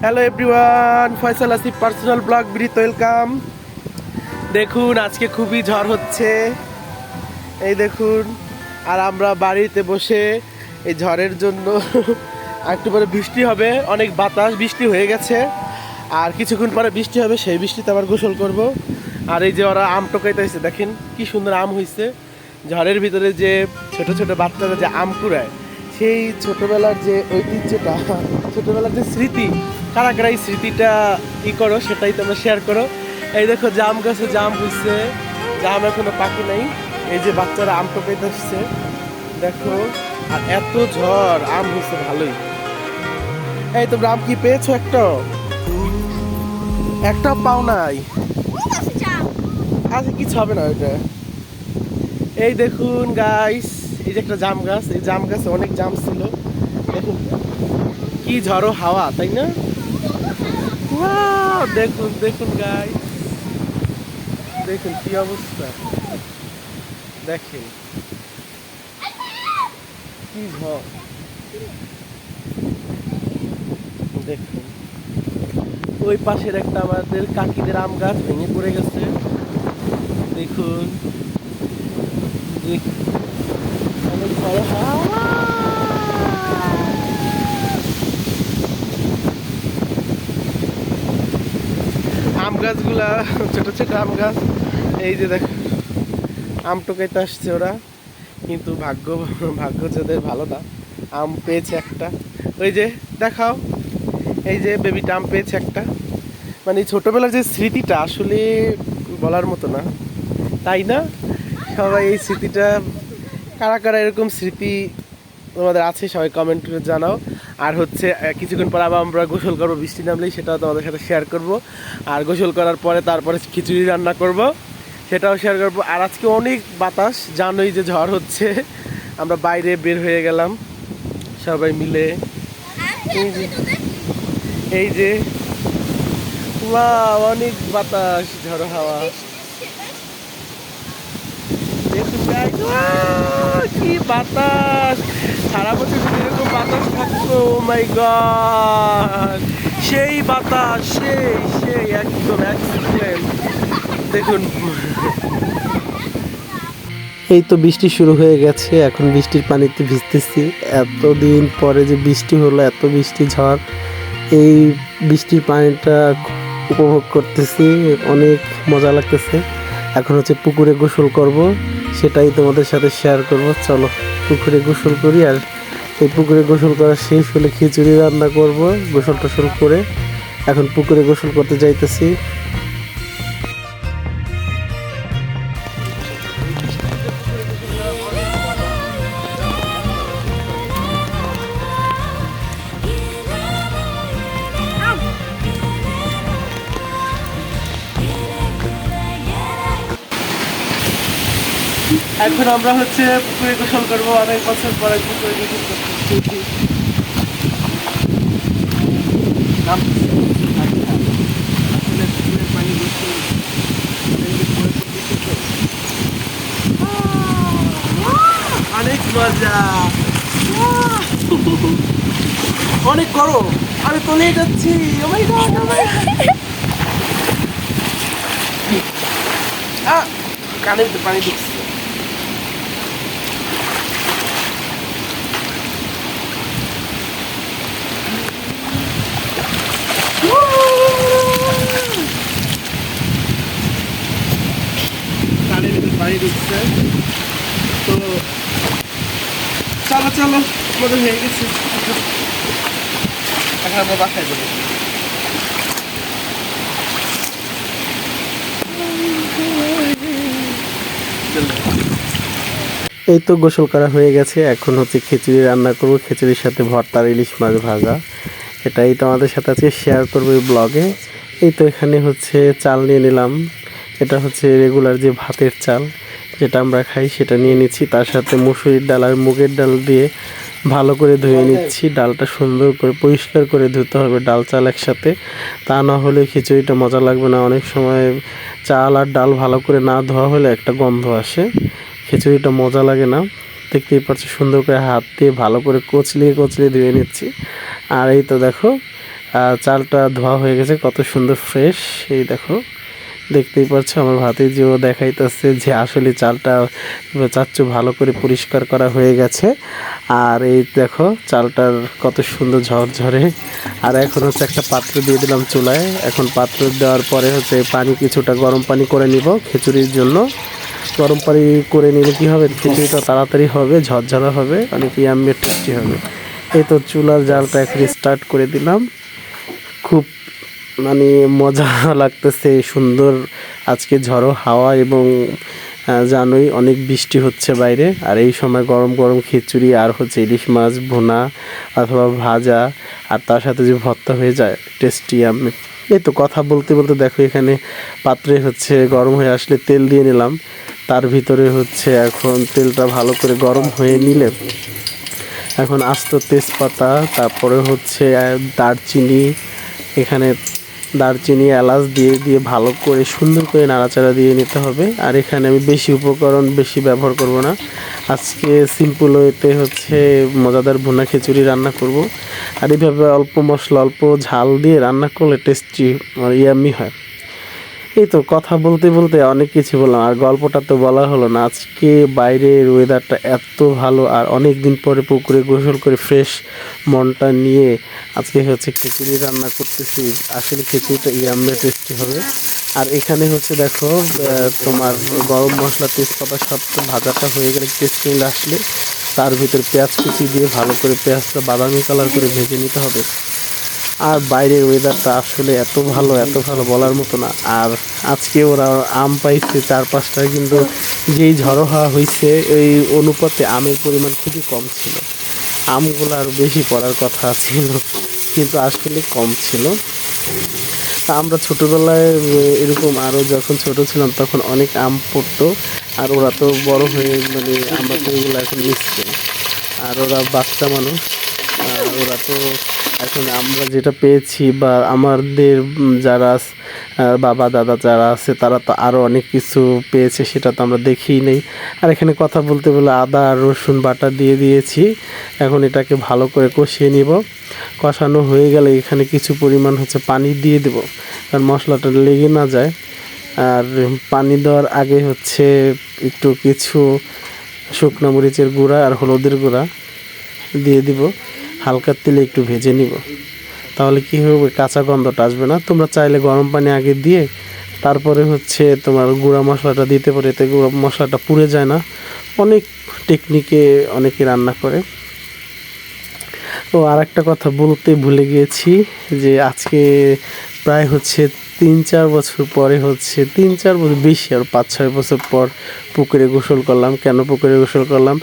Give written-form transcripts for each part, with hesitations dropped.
Hello everyone, Faisal Asif personal blog বিরিত welcome. দেখুন আজকে খুবই ঝড় হচ্ছে, এই দেখুন। আর আমরা বাড়িতে বসে এই ঝড়ের জন্য একটু পরে বৃষ্টি হবে, অনেক বাতাস, বৃষ্টি হয়ে গেছে আর কিছুক্ষণ পরে বৃষ্টি হবে, সেই বৃষ্টিতে আবার গোসল করব। আর এই যে ওরা আম টোকাইতেছে, দেখেন কি সুন্দর আম হয়েছে। ঝড়ের ভিতরে যে ছোট ছোট বাচ্চারা যে আম কুড়ায়, সেই ছোটবেলার যে ঐতিহ্যটা, ছোটবেলার যে স্মৃতি, কারা কারা এই স্মৃতিটা করো সেটাই তোমরা শেয়ার করো। এই দেখো জাম গাছে জাম হয়েছে, জাম এখনো পাকি নাই। এই যে বাচ্চারা আম টোকাইতে আসছে, দেখো। আর এত ঝড়, আম হয়েছে ভালোই। এই তোমরা আম কি পেয়েছো? একটাও পাও নাই? আচ্ছা কিছু হবে না ওইটা। এই দেখুন গাইস, এই যে একটা জাম গাছ, এই জাম গাছে অনেক জাম ছিল। দেখুন কি ঝড়ো হাওয়া, তাই না? দেখুন দেখুন গাইস, দেখুন কি অবস্থা, দেখেন কি ঝড়। দেখুন ওই পাশের একটা আমাদের কাকিদের আম গাছ ভেঙে পড়ে গেছে, দেখুন। অনেক ঝড়ো হাওয়া। আম গাছগুলা ছোট ছোট আম গাছ, এই যে দেখো আম টোকাইতে আসছে ওরা, কিন্তু ভাগ্য ভাগ্য যাদের ভালো না, আম পেয়েছে একটা। ওই যে দেখাও, এই যে বেবিটা আম পেয়েছে একটা। মানে ছোটবেলার যে স্মৃতিটা আসলে বলার মতো না, তাই না? সবাই এই স্মৃতিটা, কারা কারা এরকম স্মৃতি তোমাদের আছে সবাই কমেন্ট করে জানাও। আর হচ্ছে কিছুক্ষণ পর আবার আমরা গোসল করবো, বৃষ্টি নামলেই সেটাও তোমাদের সাথে শেয়ার করব। আর গোসল করার পরে তারপরে খিচুড়ি রান্না করব, সেটাও শেয়ার করবো। আর আজকে অনেক বাতাস, জানোই যে ঝড় হচ্ছে। আমরা বাইরে বের হয়ে গেলাম সবাই মিলে। এই যে অনেক বাতাস, ঝড়ো হাওয়া। দেখুন guys, কি বাতাস! সারা বছর যদি এরকম বাতাস থাকতো, ও মাই গড, সেই বাতাস, সেই সেই একদম এক্সিলেন্ট। দেখুন এই তো বৃষ্টি শুরু হয়ে গেছে, এখন বৃষ্টির পানিতে ভিজতেছি। এতদিন পরে যে বৃষ্টি হলো, এত বৃষ্টি ঝড়, এই বৃষ্টির পানিটা উপভোগ করতেছি, অনেক মজা লাগতেছে। এখন হচ্ছে পুকুরে গোসল করব, সেটাই তোমাদের সাথে শেয়ার করব। চলো পুকুরে গোসল করি। আর এই পুকুরে গোসল করা শেষ হলে খিচুড়ি রান্না করব। গোসল টোসল করে এখন পুকুরে গোসল করতে যাইতেছি। এখন আমরা হচ্ছে পুকুরে গোসল করবো, অনেক বছর পরে পুকুরে গোসল করতেছি। আসলে পুকুরের পানি গোসল অনেক মজা, অনেক গরম, আমি তলিয়ে যাচ্ছি। Oh my God, oh my God! কানে পানি ঢুকছে। কানের ভিতরে পানি ঢুকছে, তো চলো চলো, আমাদের হয়ে গেছে। এখন আমরা বাসায় যাবো। এই তো গোসল করা হয়ে গেছে, এখন হচ্ছে খিচুড়ি রান্না করব। খিচুড়ির সাথে ভর্তা, ইলিশ মাছ ভাজা, এটাই তোমাদের সাথে আজকে শেয়ার করবো এই ব্লগে। এই তো এখানে হচ্ছে চাল নিয়ে নিলাম, এটা হচ্ছে রেগুলার যে ভাতের চাল যেটা আমরা খাই, সেটা নিয়ে নিচ্ছি। তার সাথে মুসুরির ডাল আর মুগের ডাল দিয়ে ভালো করে ধুয়ে নিচ্ছি। ডালটা সুন্দর করে পরিষ্কার করে ধুতে হবে, ডাল চাল একসাথে, তা না হলে খিচুড়িটা মজা লাগবে না। অনেক সময় চাল আর ডাল ভালো করে না ধোয়া হলে একটা গন্ধ আসে, খিচুড়িটা মজা লাগে না। দেখতেই পাচ্ছি সুন্দর করে হাত দিয়ে ভালো করে কচলিয়ে কচলিয়ে ধুয়ে নিচ্ছি। আর এই তো দেখো চালটা ধোয়া হয়ে গেছে, কত সুন্দর ফ্রেশ। এই দেখো, দেখতেই পাচ্ছ আমার ভাতিজিও দেখাইতেছে যে আসলে চালটা চাচ্চু ভালো করে পরিষ্কার করা হয়ে গেছে। আর এই দেখো চালটার কত সুন্দর ঝরঝরে। আর এখন হচ্ছে একটা পাত্র দিয়ে দিলাম চুলায়। এখন পাত্র দেওয়ার পরে হচ্ছে পানি, কিছুটা গরম পানি করে নিব খিচুড়ির জন্য। গরম পানি করে নিলে কি হবে, খিচুড়িটা তাড়াতাড়ি হবে, ঝরঝরা হবে, অনেক ইয়াম্মি টেস্টি হবে। এই তো চুলার জালটা এখন স্টার্ট করে দিলাম। খুব মানে মজা লাগতেছে, সুন্দর আজকে ঝড়ো হাওয়া এবং জানোই অনেক বৃষ্টি হচ্ছে বাইরে। আর এই সময় গরম গরম খিচুড়ি আর হচ্ছে ইলিশ মাছ ভুনা অথবা ভাজা, আর তার সাথে যে ভর্তা হয়ে যায়, টেস্টি। আমি এই তো কথা বলতে বলতে দেখো এখানে পাত্রে হচ্ছে গরম হয়ে আসলে তেল দিয়ে নিলাম। তার ভিতরে হচ্ছে এখন তেলটা ভালো করে গরম হয়ে নিলে এখন আস্ত তেজপাতা, তারপরে হচ্ছে দারচিনি, এখানে দারচিনি এলাচ দিয়ে দিয়ে ভালো করে সুন্দর করে নাড়াচাড়া দিয়ে নিতে হবে। আর এখানে আমি বেশি উপকরণ বেশি ব্যবহার করব না, আজকে সিম্পল ওয়েতে হচ্ছে মজাদার ভুনা খিচুড়ি রান্না করব। আর এইভাবে অল্প মশলা অল্প ঝাল দিয়ে রান্না করলে টেস্টি আর ইয়াম্মি হয়। এই তো কথা বলতে বলতে অনেক কিছু বললাম, আর গল্পটা তো বলা হলো না। আজকে বাইরের ওয়েদারটা এত ভালো, আর অনেক দিন পরে পুকুরে গোসল করে ফ্রেশ মনটা নিয়ে আজকে হচ্ছে খিচুড়ি রান্না করতেছি। আসলে খিচুড়িটা ইয়াম্মে টেস্টি হবে। আর এখানে হচ্ছে দেখো তোমার গরম মশলা তেজপাতা সব ভাজাটা হয়ে গেলে টেস্টি আসলে তার ভিতর পেঁয়াজ কুচি দিয়ে ভালো করে পেঁয়াজটা বাদামি কালার করে ভেজে নিতে হবে। আর বাইরের ওয়েদারটা আসলে এত ভালো বলার মতো না। আর আজকে ওরা আম পাইছে 4-5টা, কিন্তু যেই ঝড়ো হাওয়া হয়েছে এই অনুপাতে আমের পরিমাণ খুবই কম ছিল। আমগুলো আরও বেশি পড়ার কথা ছিল, কিন্তু আসলে কম ছিল। তা আমরা ছোটোবেলায় এরকম আরও যখন ছোট ছিলাম তখন অনেক আম পড়তো। আর ওরা তো বড় হয়ে মানে আমরা তো এগুলো এখন মিস করি। আর ওরা বাচ্চা মানুষ, ওরা তো এখন আমরা যেটা পেয়েছি বা আমাদের যারা বাবা দাদা যারা আছে তারা তো আরও অনেক কিছু পেয়েছে, সেটা তো আমরা দেখিই নেই। আর এখানে কথা বলতে বলে আদা আর রসুন বাটা দিয়ে দিয়েছি। এখন এটাকে ভালো করে কষিয়ে নিব। কষানো হয়ে গেলে এখানে কিছু পরিমাণ হচ্ছে পানি দিয়ে দেব, কারণ মশলাটা লেগে না যায়। আর পানি দেওয়ার আগে হচ্ছে একটু কিছু শুকনো মরিচের গুঁড়া আর হলুদের গুঁড়া দিয়ে দিব, হালকা তেলে একটু ভেজে নিব। তাহলে কি হবে, কাঁচা গন্ধটা আসবে না। তোমরা চাইলে গরম পানি আগে দিয়ে তারপরে হচ্ছে তোমার গুঁড়া মশলাটা দিতে পারে, এতে গুঁড়া মশলাটা পুড়ে যায় না। অনেক টেকনিকে অনেকে রান্না করে। তো আর একটা কথা বলতে ভুলে গিয়েছি, যে আজকে প্রায় হচ্ছে 3-4 বছর পরে হচ্ছে 3-4 বছর বেশি, আর 5-6 বছর পর পুকুরে গোসল করলাম। কেন পুকুরে গোসল করলাম,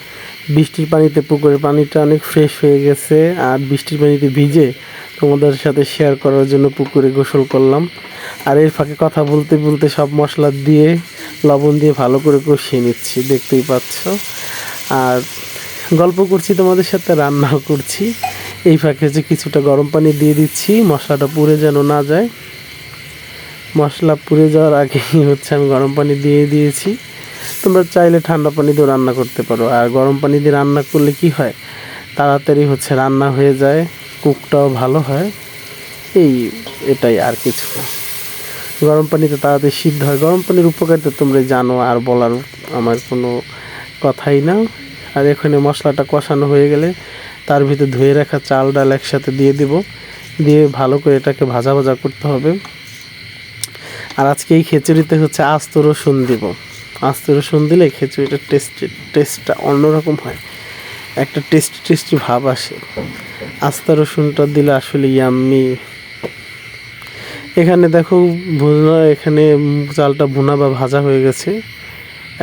বৃষ্টির পানিতে পুকুরের পানিটা অনেক ফ্রেশ হয়ে গেছে, আর বৃষ্টির পানিতে ভিজে তোমাদের সাথে শেয়ার করার জন্য পুকুরে গোসল করলাম। আর এর ফাঁকে কথা বলতে বলতে সব মশলা দিয়ে লবণ দিয়ে ভালো করে কষিয়ে নিচ্ছি, দেখতেই পাচ্ছ। আর গল্প করছি তোমাদের সাথে, রান্নাও করছি। এই ফাঁকে হচ্ছে কিছুটা গরম পানি দিয়ে দিচ্ছি, মশলাটা পুড়ে যেন না যায়। মশলা পুড়ে যাওয়ার আগেই হচ্ছে আমি গরম পানি দিয়ে দিয়েছি। তোমরা চাইলে ঠান্ডা পানি দিয়েও রান্না করতে পারো। আর গরম পানি দিয়ে রান্না করলে কি হয়, তাড়াতাড়ি হচ্ছে রান্না হয়ে যায়, কুকটাও ভালো হয়। এটাই আর কিছু না। গরম পানিতে তাড়াতাড়ি সিদ্ধ হয়। গরম পানির উপকারিতা তোমরা জানো, আর বলার আমার কোনো কথাই না। আর এখানে মশলাটা কষানো হয়ে গেলে তার ভিতরে ধুয়ে রাখা চাল ডাল একসাথে দিয়ে দেব, দিয়ে ভালো করে এটাকে ভাজা ভাজা করতে হবে। আর আজকে এই খিচুড়িতে হচ্ছে আস্ত রসুন দিব। আস্ত রসুন দিলে খিচুড়িটার টেস্টটা অন্যরকম হয়, একটা টেস্টি ভাব আসে। আস্ত রসুনটা দিলে আসলে ইয়াম্মি। এখানে দেখো এখানে চালটা ভুনা বা ভাজা হয়ে গেছে।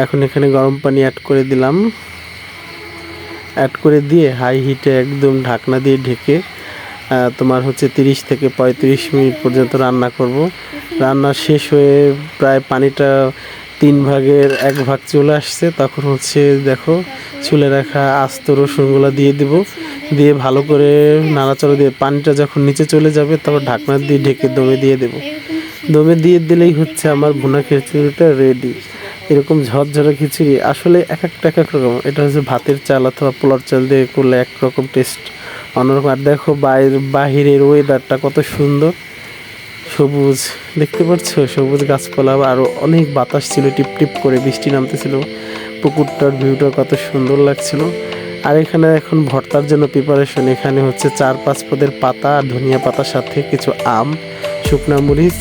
এখন এখানে গরম পানি অ্যাড করে দিলাম। অ্যাড করে দিয়ে হাই হিটে একদম ঢাকনা দিয়ে ঢেকে তোমার হচ্ছে 30 থেকে 35 মিনিট পর্যন্ত রান্না করব। রান্না শেষ হয়ে প্রায় পানিটা 3 ভাগের 1 ভাগ চলে আসছে, তখন হচ্ছে দেখো চুলে রাখা আস্ত রসুনগুলো দিয়ে দেব, দিয়ে ভালো করে নাড়াচাড়া দিয়ে পানিটা যখন নিচে চলে যাবে তারপর ঢাকনা দিয়ে ঢেকে দমে দিয়ে দেব। দমে দিয়ে দিলেই হচ্ছে আমার ভুনা খিচুড়িটা রেডি। এরকম ঝরঝরে খিচুড়ি আসলে এক একটা এক এক রকম। এটা হচ্ছে ভাতের চাল অথবা পোলার চাল দিয়ে করলে একরকম টেস্ট, অন্যরকম। আর দেখো বাহিরের ওয়েদারটা কত সুন্দর, সবুজ দেখতে পাচ্ছ, সবুজ গাছপালা, আরও অনেক বাতাস ছিল, টিপ টিপ করে বৃষ্টি নামতেছিল। পুকুরটার ভিউটা কত সুন্দর লাগছিল। আর এখানে এখন ভর্তার জন্য প্রিপারেশন। এখানে হচ্ছে 4-5 পদের পাতা আর ধনিয়া পাতার সাথে কিছু আম, শুকনা মরিচ।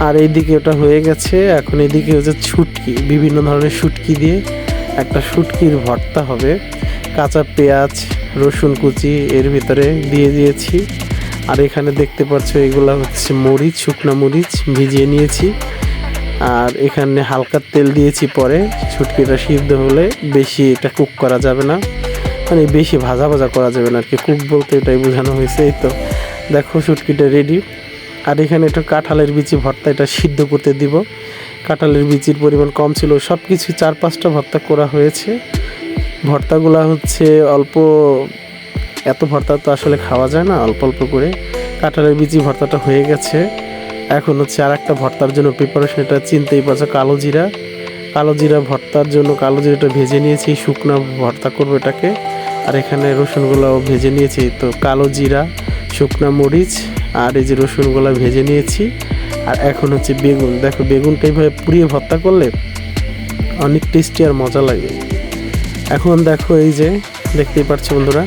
আর এইদিকে ওটা হয়ে গেছে। এখন এইদিকে হচ্ছে শুটকি, বিভিন্ন ধরনের শুটকি দিয়ে একটা শুটকির ভর্তা হবে। কাঁচা পেঁয়াজ, রসুন কুচি এর ভিতরে দিয়ে দিয়েছি। আর এখানে দেখতে পাচ্ছ এগুলা হচ্ছে মরিচ, শুকনা মরিচ ভিজিয়ে নিয়েছি। আর এখানে হালকা তেল দিয়েছি পরে, শুটকিটা সিদ্ধ হলে। বেশি এটা কুক করা যাবে না, মানে বেশি ভাজা ভাজা করা যাবে না আর কি, কুক বলতে এটাই বোঝানো হয়েছে। এই তো দেখো শুটকিটা রেডি। আর এখানে একটা কাঁঠালের বিচি ভর্তা, এটা সিদ্ধ করতে দিব। কাঁঠালের বিচির পরিমাণ কম ছিল, সব কিছু 4-5টা ভর্তা করা হয়েছে। ভর্তাগুলা হচ্ছে অল্প, এত ভর্তা তো আসলে খাওয়া যায় না, অল্প অল্প করে। কাঁঠালের বিচি ভর্তাটা হয়ে গেছে। এখন হচ্ছে আর একটা ভর্তার জন্য প্রিপারেশন, এটা চিনতেই পারছো, কালো জিরা। কালো জিরা ভর্তার জন্য কালো জিরাটা ভেজে নিয়েছি, শুকনো ভর্তা করবো এটাকে। আর এখানে রসুনগুলোও ভেজে নিয়েছি। তো কালো জিরা, শুকনা মরিচ আর এই যে রসুনগুলো ভেজে নিয়েছি। আর এখন হচ্ছে বেগুন, দেখো বেগুনটা এইভাবে পুড়িয়ে ভর্তা করলে অনেক টেস্টি আর মজা লাগে। এখন দেখো এই যে দেখতেই পাচ্ছ বন্ধুরা,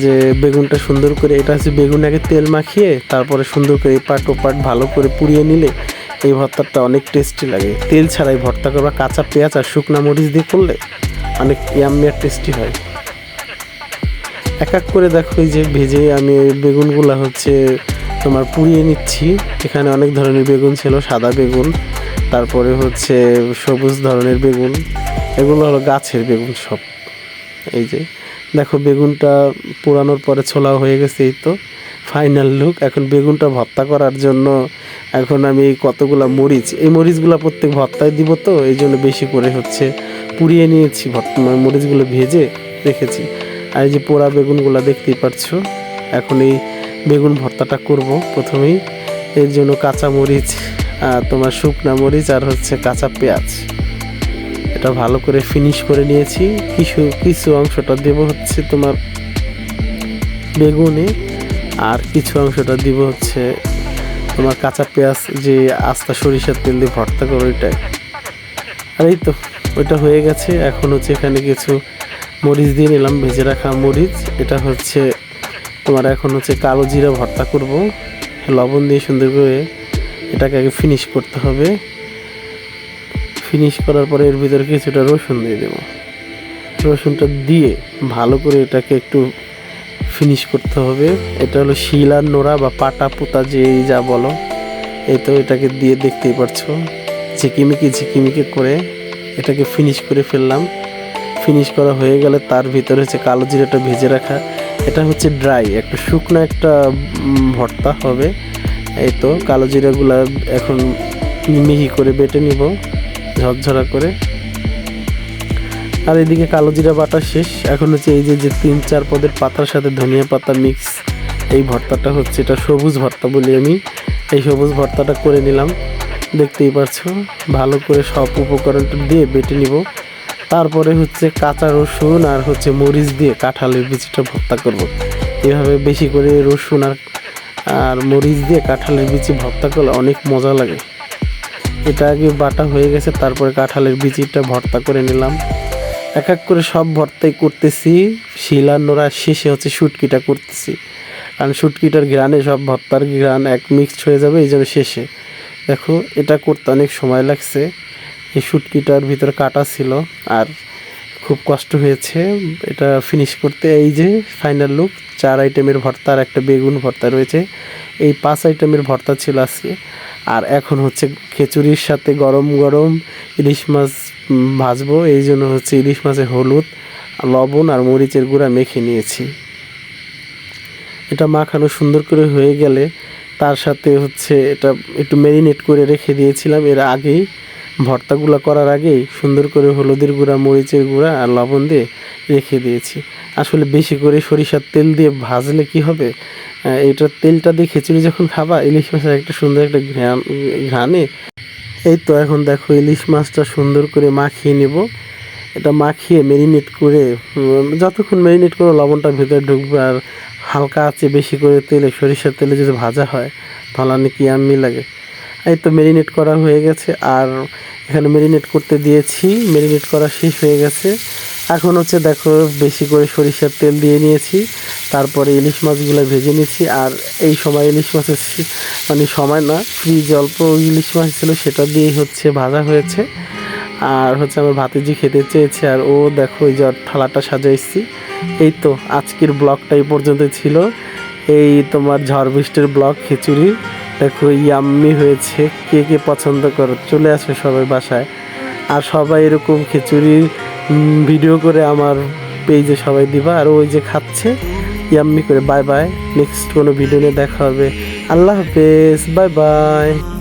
যে বেগুনটা সুন্দর করে, এটা হচ্ছে বেগুন আগে তেল মাখিয়ে তারপরে সুন্দর করে এপাট ওপাট ভালো করে পুড়িয়ে নিলে এই ভর্তাটা অনেক টেস্টি লাগে। তেল ছাড়াই ভর্তা করবা, কাঁচা পেঁয়াজ আর শুকনা মরিচ দিয়ে করলে অনেক ইয়াম্মি আর টেস্টি হয়। এক এক করে দেখো এই যে ভেজে আমি বেগুনগুলা হচ্ছে তোমার পুড়িয়ে নিচ্ছি। এখানে অনেক ধরনের বেগুন ছিল, সাদা বেগুন, তারপরে হচ্ছে সবুজ ধরনের বেগুন, এগুলো হলো গাছের বেগুন সব। এই যে দেখো বেগুনটা পোড়ানোর পরে ছোলা হয়ে গেছে, এই তো ফাইনাল লুক। এখন বেগুনটা ভর্তা করার জন্য এখন আমি কতগুলা মরিচ, এই মরিচগুলো প্রত্যেক ভর্তায় দিব, তো এই জন্য বেশি করে হচ্ছে পুড়িয়ে নিয়েছি, মরিচগুলো ভেজে রেখেছি। আর এই যে পোড়া বেগুনগুলো দেখতেই পাচ্ছ। এখন এই বেগুন ভর্তাটা করব প্রথমেই। এর জন্য কাঁচা মরিচ, তোমার শুকনা মরিচ আর হচ্ছে কাঁচা পেঁয়াজ, এটা ভালো করে ফিনিশ করে নিয়েছি। কিছু অংশটা দেব হচ্ছে তোমার বেগুনে, আর কিছু অংশটা দিব হচ্ছে তোমার কাঁচা পেঁয়াজ, যে আস্তা সরিষার তেল দিয়ে ভর্তা করো ওইটাই। আর এই তো ওইটা হয়ে গেছে। এখন হচ্ছে এখানে কিছু মরিচ দিয়ে নিলাম, ভেজে রাখা মরিচ। এটা হচ্ছে তোমার এখন হচ্ছে কালো জিরা ভর্তা করব, লবণ দিয়ে সুন্দর করে এটাকে আগে ফিনিশ করতে হবে। ফিনিশ করার পরে এর ভিতরে কিছুটা রসুন দিয়ে দেবো। রসুনটা দিয়ে ভালো করে এটাকে একটু ফিনিশ করতে হবে। এটা হলো শিলার নোড়া বা পাটা পুতা, যে যা বলো। এই তো এটাকে দিয়ে দেখতেই পাচ্ছো ঝিকিমিকি করে এটাকে ফিনিশ করে ফেললাম। ফিনিশ করা হয়ে গেলে তার ভিতরে হচ্ছে কালো জিরাটা ভেজে রাখা, এটা হচ্ছে ড্রাই একটা শুকনো একটা ভর্তা হবে। এই তো কালো জিরাগুলা এখন মিহি করে বেটে নিব ঝরঝরা করে। আর এদিকে কালো জিরা বাটা শেষ। এখন হচ্ছে এই যে 3-4 পদের পাতার সাথে ধনিয়া পাতা মিক্স, এই ভর্তাটা হচ্ছে, এটা সবুজ ভর্তা বলি আমি। এই সবুজ ভর্তাটা করে নিলাম, দেখতেই পাচ্ছো। ভালো করে সব উপকরণটা দিয়ে বেটে নিব। তারপরে হচ্ছে কাঁচা রসুন আর হচ্ছে মরিচ দিয়ে কাঁঠালের বিচিটা ভর্তা করব। এভাবে বেশি করে রসুন আর মরিচ দিয়ে কাঁঠালের বিচি ভর্তা করলে অনেক মজা লাগে। এটা আগে বাটা হয়ে গেছে, তারপরে কাঁঠালের বিচিটা ভর্তা করে নিলাম। এক এক করে সব ভর্তাই করতেছি। শিলার নোড়া শেষে হচ্ছে শুটকিটা করতেছি, কারণ শুটকিটার ঘ্রাণে সব ভর্তার ঘ্রাণ এক মিক্সড হয়ে যাবে, এই জন্য শেষে। দেখো এটা করতে অনেক সময় লাগছে, এই শুটকিটার ভিতরে কাটা ছিল আর খুব কষ্ট হয়েছে এটা ফিনিশ করতে। এই যে ফাইনাল লুক, 4 আইটেমের ভর্তা আর একটা বেগুন ভর্তা রয়েছে। এই 5 আইটেমের ভর্তা ছিল আজকে। আর এখন হচ্ছে খিচুড়ির সাথে গরম গরম ইলিশ মাছ ভাজবো, এই জন্য হচ্ছে ইলিশ মাছে হলুদ, লবণ আর মরিচের গুঁড়া মেখে নিয়েছি। এটা মাখানো সুন্দর করে হয়ে গেলে তার সাথে হচ্ছে এটা একটু ম্যারিনেট করে রেখে দিয়েছিলাম এর আগেই, ভর্তাগুলো করার আগেই সুন্দর করে হলুদের গুঁড়া, মরিচের গুঁড়া আর লবণ দিয়ে রেখে দিয়েছি। আসলে বেশি করে সরিষার তেল দিয়ে ভাজলে কি হবে, এটা তেলটা দিয়ে খিচুড়ি যখন খাবা, ইলিশ মাছের একটা সুন্দর একটা ঘ্রাণে এই তো এখন দেখো ইলিশ মাছটা সুন্দর করে মাখিয়ে নেব। এটা মাখিয়ে ম্যারিনেট করে যতক্ষণ ম্যারিনেট করে লবণটা ভেতরে ঢুকবে আর হালকা আছে বেশি করে তেলে সরিষার তেলে যদি ভাজা হয় তাহলে নাকি ইয়াম্মি লাগে। এই তো ম্যারিনেট করা হয়ে গেছে আর এখানে ম্যারিনেট করতে দিয়েছি, ম্যারিনেট করা শেষ হয়ে গেছে। এখন হচ্ছে দেখো বেশি করে সরিষার তেল দিয়ে নিয়েছি, তারপরে ইলিশ মাছগুলো ভেজে নিয়েছি। আর এই সময় ইলিশ মাছের মানে সময় না, ফ্রিজে অল্প ইলিশ মাছ ছিল সেটা দিয়েই হচ্ছে ভাজা হয়েছে। আর হচ্ছে আমার ভাতিজি খেতে চেয়েছে আর ও দেখো এই যে থালাটা সাজাইছি। এই তো আজকের ব্লগটা এই পর্যন্ত ছিল। এই তোমার ঝড় বৃষ্টির ব্লগ খিচুড়ি দেখো ইয়াম্মি হয়েছে। কে কে পছন্দ করো চলে আসো সবাই বাসায়। আর সবাই এরকম খিচুড়ি ভিডিও করে আমার পেজে সবাই দিবা। আর ওই যে খাচ্ছে ইয়াম্মি করে। বাই বাই, নেক্সট কোনো ভিডিও নিয়ে দেখা হবে। আল্লাহ হাফেজ, বাই বাই।